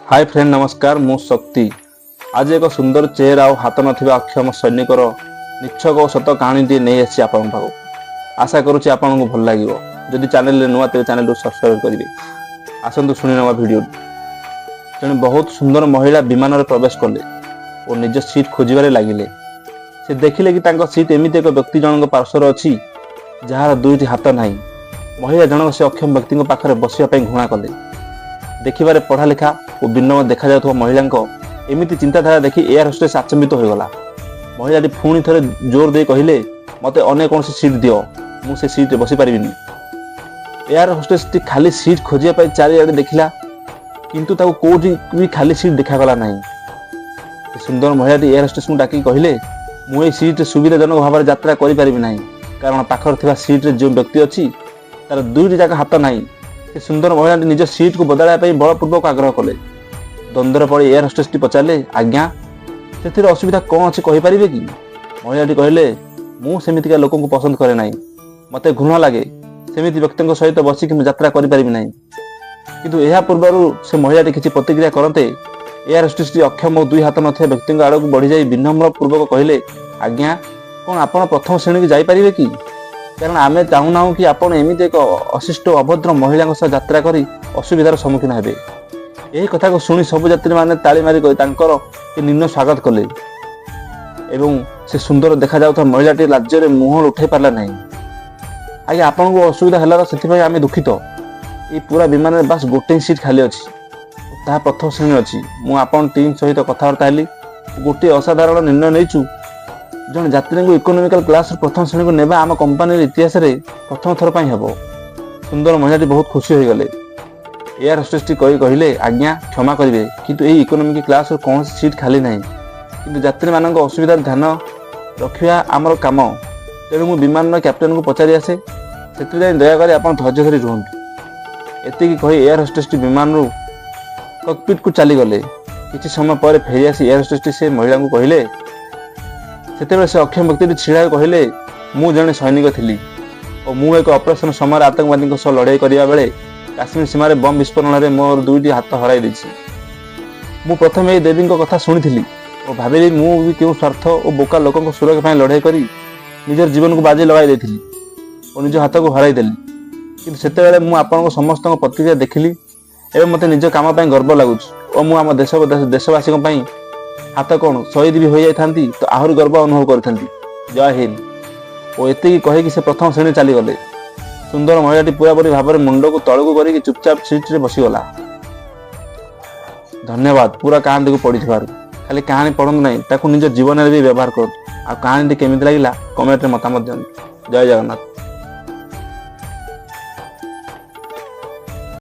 Hi friend नमस्कार मु शक्ति। आज एक सुंदर चेहरा और हाथ नथिबा अक्षम सैनिकर निच्छक और सत कहानी नहीं आसी आपण पाखु। आशा करुच्ची आपको भल लगे। जदि चैनल नुआ तेज चैनल सब्सक्राइब करेंगे। आसतु शुणी नवा वीडियो। जड़े बहुत सुंदर महिला विमान में प्रवेश कले और निज सीट खोजबार लगिले। से देखिले कि तांको सीट एमती एक व्यक्ति जनक पार्श्वर अच्छी जार दुईटी हाथ ना। महिला जनक से अक्षम व्यक्ति पाखे बसवाई घृणा कले। देखिबारे पढ़ा लिखा और विनम्र देखा जाउथवा महिला एमिति चिंताधारा देखि एयर होस्टेस आचंबित हो गला। महिलाटी पुणी थे जोर दे कहले मते अन्य कौन सीट दियो मु से सीट बसी पारिबिनी। एयर होस्टेस टी खाली सीट खोजिया पाई चारिआडे देखिला किंतु ताको कोठी भी खाली सीट देखागला नहीं। सुंदर महिलाटी एयर होस्टेस को डाकी कहले मु ए सीट सुविधाजनक भाव में यात्रा करि पारिबि नाही कारण पाखर थिबा सीट रे जो व्यक्ति अछि तार दुईटी जाक हाथ नाही। से सुंदर महिला निज सीट को बदलाया बलपूर्वक आग्रह कले। द्वंद्वर पड़े एयर होस्टेस टी पचारे आज्ञा से असुविधा कौन अच्छी कहींपारे कि? महिलाटी कहले मु सेमितिका लोक को पसंद करे ना मते घृणा लगे सेमिति व्यक्ति सहित बसिक यात्रा करि किंतु यह पूर्व से महिलाटी किसी प्रतिक्रिया करते एयर होस्टेस टी अक्षम और दुई हाथ नथिबा व्यक्ति आड़ को बढ़ी जाई विनम्र पूर्वक कहले आज्ञा कौन आप प्रथम श्रेणी को जापारे कि? कारण आम चाहूना कि आपण एमती एक अशिष्ट अभद्र महिला यात्रा कर असुविधार सम्मुखीन हे। यही कथा को शुणी सब यात्री मैंने ताली मारी निम्न स्वागत कले एवं से सुंदर देखा जाउथा महिलाटी राज्य मुहर उठे पारा ना। आगे आपन को असुविधा है से आम दुखित। ये पूरा विमान में बास गोटे सीट खाली अच्छी ता प्रथम श्रेणी अच्छी। मुझे टीम सहित कथबार्ता हेली गोटे असाधारण निर्णय नहीं जन यात्री को इकोनॉमिकल क्लास प्रथम श्रेणी को नेबा आम कंपनी इतिहास रे प्रथम थर पई हेबो। सुंदर महिलाटी बहुत खुशी हो गले। एयर होस्टेस टी कहले आज्ञा क्षमा करेंगे किंतु यही इकोनॉमिक क्लास कौन सीट खाली ना कि यात्री मान असुविधा ध्यान रखा आमर कम। तेणु मु विमान कैप्टेन को पचारि आसे से दयाकोरी आप धैर्य धरी रुहतु। एति कही एयर होस्टेस टी विमान रु कॉकपिट को चली गले। किछि समय पर फेरी आसी एयर होस्टेस टी से महिला को कहले से अक्षम व्यक्ति छिड़ा कहले मु जने सैनिक थी और मु एक ऑपरेशन समय आतंकवादी सह लड़ाई करिया बेले काश्मीर सीमार बम विस्फोरण में मोर दुईटी हाथ हराई देछि। मु प्रथम ये देवी कथा शुणी और भाविली मु भी क्यों स्वार्थ और बोका लोकों सुरक्षा लड़ाई करी निजर जीवन को बाजी लगाई देथिली और निज हाथ को हराई देली। किंतु सेतेबेले मु आपन समस्त प्रतिक्रिया देखिली एवं मते निज काम गर्व लगुच और मु आम देशवासी हाथ कौन शहीद भी हो जाती तो आहरी गर्व अनुभव करी। जय हिंद। और एति कही से प्रथम श्रेणी चली गले। सुंदर महिलाटी पूरापूरी भाव में मुंड को तलू कर चुपचाप सीट रे बसीगला। धन्यवाद पूरा कहानी को पढ़ी खाली कहानी पढ़ु ना निज जीवन में भी व्यवहार कर। आ कहानी केमी लगे कमेंट में मतामत दिखाते। जय जगन्नाथ।